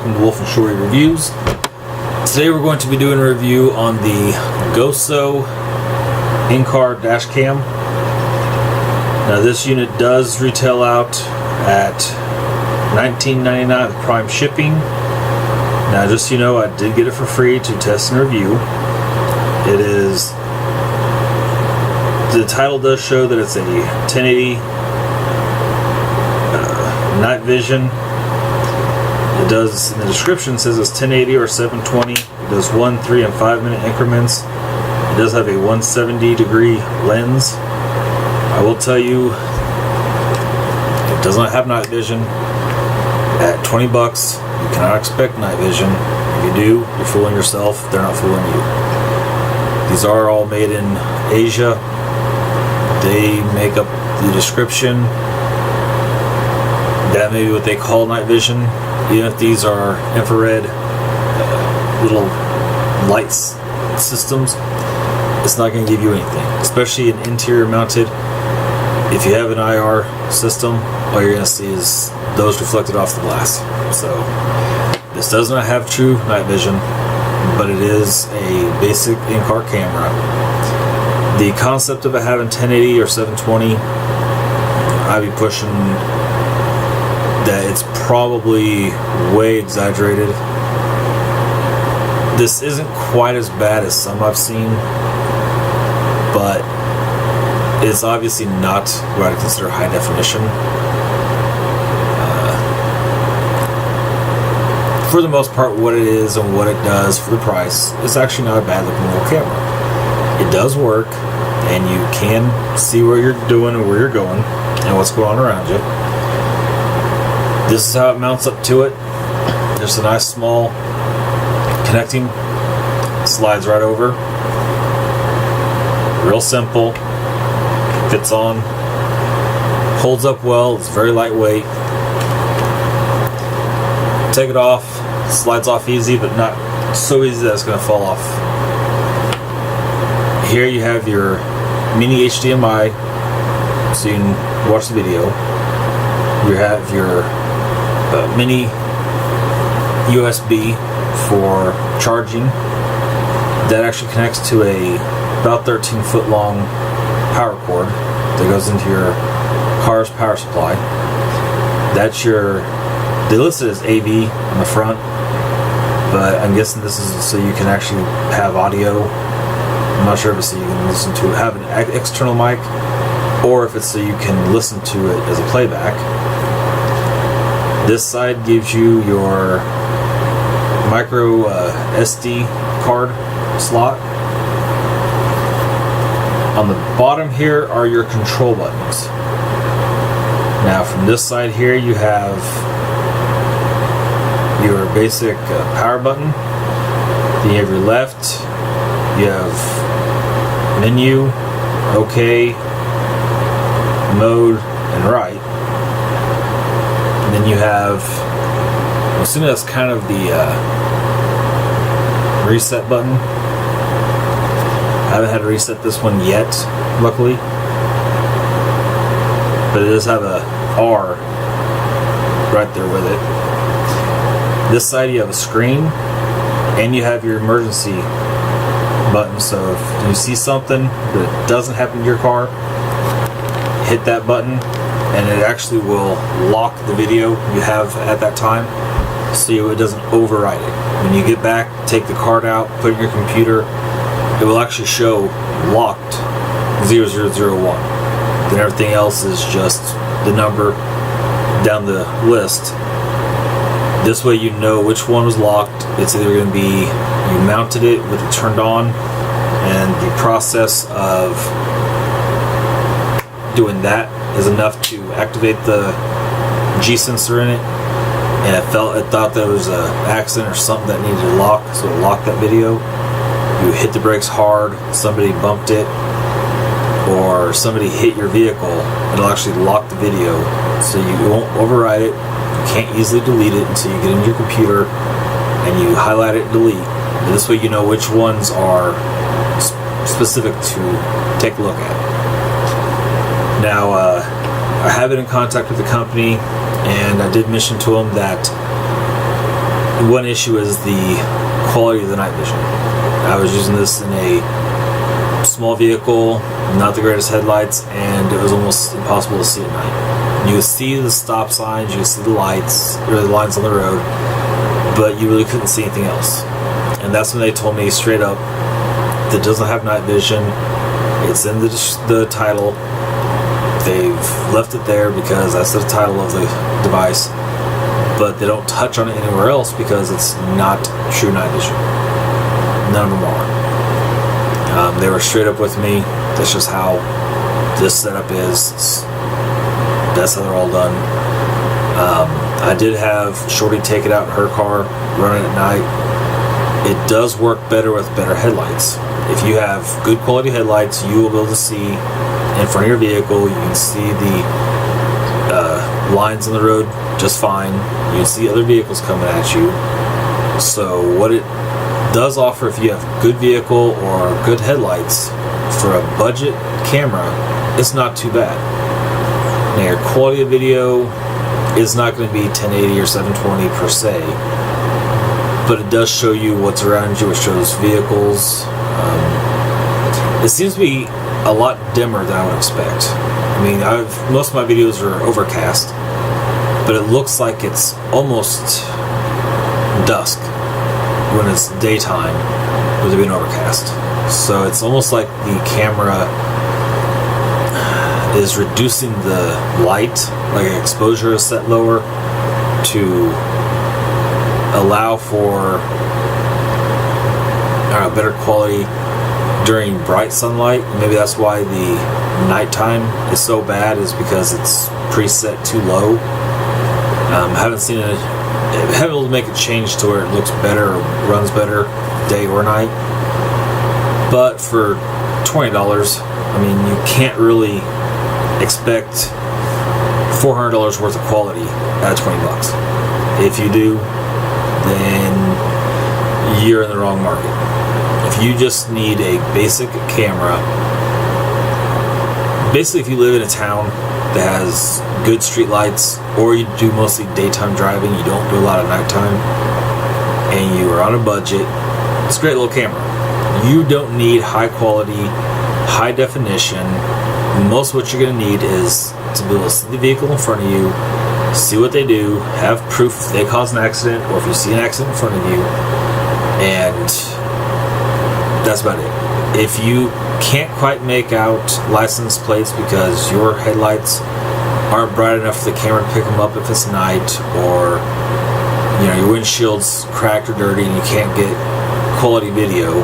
welcome to Wolf-N-Shorty Reviews. Today we're going to be doing a review on the GOSO in-car dash cam. Now this unit does retail out at $19.99 with Prime shipping. Now just so you know, I did get it for free to test and review. It is, the title does show that it's a 1080 night vision. It does, in the description, says it's 1080 or 720. It does 1, 3, and 5 minute increments. It does have a 170 degree lens. I will tell you, it does not have night vision. At 20 bucks, you cannot expect night vision. If you do, you're fooling yourself. They're not fooling you. These are all made in Asia. They make up the description. That may be what they call night vision. Even if these are infrared little lights systems, it's not going to give you anything, especially an interior mounted. If you have an IR system, all you're going to see is those reflected off the glass. So this does not have true night vision, but it is a basic in-car camera. The concept of it having 1080 or 720, I'd be pushing that it's probably way exaggerated. This isn't quite as bad as some I've seen, but it's obviously not what I'd consider high definition. For the most part, what it is and what it does for the price, it's actually not a bad looking little camera. It does work, and you can see where you're doing and where you're going and what's going on around you. This is how it mounts up to it. There's a nice small connecting, slides right over. Real simple, fits on, holds up well, it's very lightweight. Take it off, slides off easy, but not so easy that it's going to fall off. Here you have your mini HDMI, so you can watch the video. You have your mini USB for charging. That actually connects to a about 13 foot long power cord that goes into your car's power supply. That's your, they list it as AV on the front, but I'm guessing this is so you can actually have audio. I'm not sure if it's so you can listen to it, have an external mic, or if it's so you can listen to it as a playback. This side gives you your micro SD card slot. On the bottom here are your control buttons. Now from this side here you have your basic power button. Then you have your left, you have menu, OK, mode, and right. And then you have, I'm assuming that's kind of the reset button. I haven't had to reset this one yet, luckily. But it does have a R right there with it. This side you have a screen, and you have your emergency button. So if you see something that doesn't happen to your car, hit that button, and it actually will lock the video you have at that time, so it doesn't override it. When you get back, take the card out, put it in your computer, it will actually show locked 0001. Then everything else is just the number down the list. This way you know which one was locked. It's either going to be you mounted it with it turned on, and the process of doing that is enough to activate the G sensor in it, and it thought there was an accident or something that needed to lock, so it locked that video. You hit the brakes hard, somebody bumped it, or somebody hit your vehicle, it'll actually lock the video, so you won't override it. You can't easily delete it until you get into your computer and you highlight it and delete. And this way you know which ones are specific to take a look at. Now, I have been in contact with the company, and I did mention to them that one issue is the quality of the night vision. I was using this in a small vehicle, not the greatest headlights, and it was almost impossible to see at night. You could see the stop signs, you could see the lights, or the lines on the road, but you really couldn't see anything else. And that's when they told me straight up, that doesn't have night vision. It's in the title. They've left it there because that's the title of the device, but they don't touch on it anywhere else because it's not true night vision. None of them are. They were straight up with me. That's just how this setup is. That's how they're all done. I did have Shorty take it out in her car, run it at night. It does work better with better headlights. If you have good quality headlights, you will be able to see in front of your vehicle. You can see the lines on the road just fine. You can see other vehicles coming at you. So what it does offer, if you have good vehicle or good headlights for a budget camera, it's not too bad. Now your quality of video is not going to be 1080 or 720 per se, but it does show you what's around you. It shows vehicles. It seems to be a lot dimmer than I would expect. I mean, most of my videos are overcast, but it looks like it's almost dusk when it's daytime with it being overcast. So it's almost like the camera is reducing the light, like exposure is set lower to allow for better quality during bright sunlight. Maybe that's why the nighttime is so bad, is because it's preset too low. I haven't been able to make a change to where it looks better or runs better day or night. But for $20, I mean, you can't really expect $400 worth of quality out of $20. If you do, then you're in the wrong market. If you just need a basic camera, basically if you live in a town that has good street lights, or you do mostly daytime driving, you don't do a lot of nighttime, and you are on a budget, it's a great little camera. You don't need high quality, high definition. Most of what you're going to need is to be able to see the vehicle in front of you, see what they do, have proof if they cause an accident, or if you see an accident in front of you, and that's about it. If you can't quite make out license plates because your headlights aren't bright enough for the camera to pick them up if it's night, or your windshield's cracked or dirty and you can't get quality video,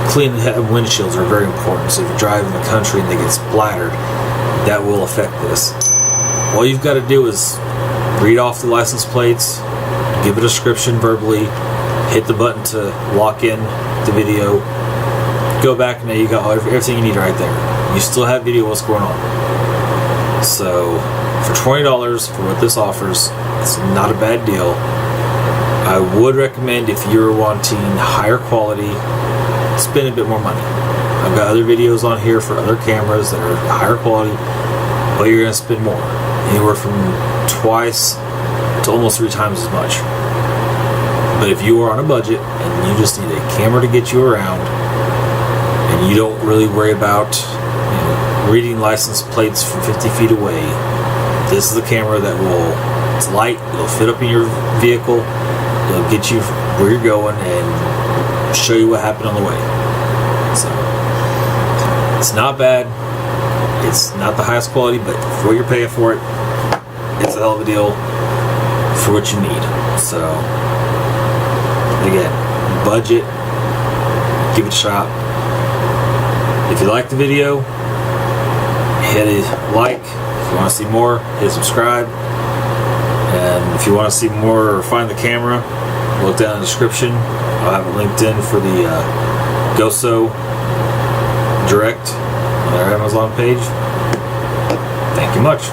clean windshields are very important. So if you drive in the country and they get splattered, that will affect this. All you've got to do is read off the license plates, give a description verbally, hit the button to lock in the video, go back, and now you got everything you need right there. You still have video of what's going on. So for $20 for what this offers, it's not a bad deal. I would recommend, if you're wanting higher quality, spend a bit more money. I've got other videos on here for other cameras that are higher quality, but you're going to spend more. Anywhere from twice to almost 3 times as much. But if you are on a budget and you just need a camera to get you around, and you don't really worry about reading license plates from 50 feet away, this is a camera that it's light, it'll fit up in your vehicle, it'll get you where you're going and show you what happened on the way. So it's not bad. It's not the highest quality, but for what you're paying for it, it's a hell of a deal for what you need. So again, budget, give it a shot. If you like the video, hit a like. If you want to see more, hit subscribe. And if you want to see more or find the camera, look down in the description. I'll have it linked in for the GOSO Direct on their Amazon page. Thank you much.